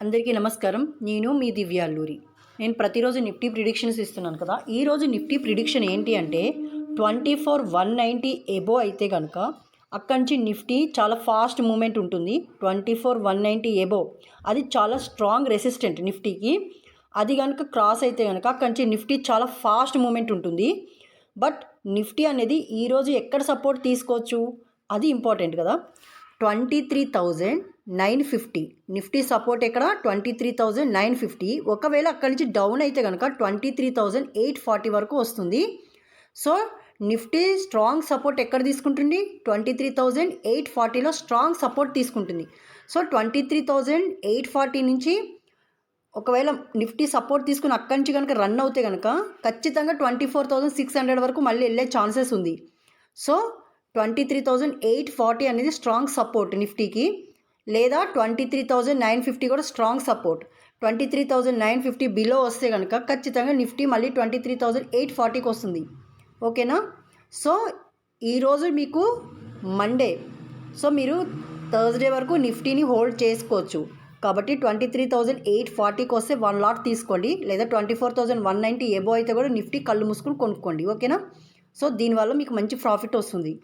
అందరికీ నమస్కారం. నేను మీ దివ్య అల్లూరి. నేను ప్రతిరోజు నిఫ్టీ ప్రిడిక్షన్స్ ఇస్తున్నాను కదా. ఈరోజు నిఫ్టీ ప్రిడిక్షన్ ఏంటి అంటే 24,190 ఎబో అయితే కనుక అక్కడి నుంచి నిఫ్టీ చాలా ఫాస్ట్ మూమెంట్ ఉంటుంది. 24,190 ఎబో అది చాలా స్ట్రాంగ్ రెసిస్టెంట్ నిఫ్టీకి. అది కనుక క్రాస్ అయితే కనుక అక్కడి నుంచి నిఫ్టీ చాలా ఫాస్ట్ మూమెంట్ ఉంటుంది. బట్ నిఫ్టీ అనేది ఈరోజు ఎక్కడ సపోర్ట్ తీసుకోవచ్చు అది ఇంపార్టెంట్ కదా. 23,950 నిఫ్టీ సపోర్ట్ ఎక్కడ 23,950. ఒకవేళ అక్కడి నుంచి డౌన్ అయితే కనుక 23,840 వరకు వస్తుంది. సో నిఫ్టీ స్ట్రాంగ్ సపోర్ట్ ఎక్కడ తీసుకుంటుంది 23,840లో స్ట్రాంగ్ సపోర్ట్ తీసుకుంటుంది. సో 23,840 నుంచి ఒకవేళ నిఫ్టీ సపోర్ట్ తీసుకుని అక్కడి నుంచి కనుక రన్ అవుతే కనుక ఖచ్చితంగా 24,600 వరకు మళ్ళీ వెళ్ళే ఛాన్సెస్ ఉంది. సో 23,840 అనేది స్ట్రాంగ్ సపోర్ట్ నిఫ్టీకి, లేదా 23,950 కూడా స్ట్రాంగ్ సపోర్ట్. 23,950 బిలో వస్తే కనుక ఖచ్చితంగా నిఫ్టీ మళ్ళీ 23,840కి వస్తుంది. ఓకేనా. సో ఈరోజు మీకు మండే, సో మీరు థర్స్డే వరకు నిఫ్టీని హోల్డ్ చేసుకోవచ్చు. కాబట్టి 23,840కి వస్తే 1 లాట్ తీసుకోండి, లేదా 24,190 ఎబో అయితే కూడా నిఫ్టీ కళ్ళు మూసుకుని కొనుక్కోండి. ఓకేనా. సో దీనివల్ల మీకు మంచి ప్రాఫిట్ వస్తుంది.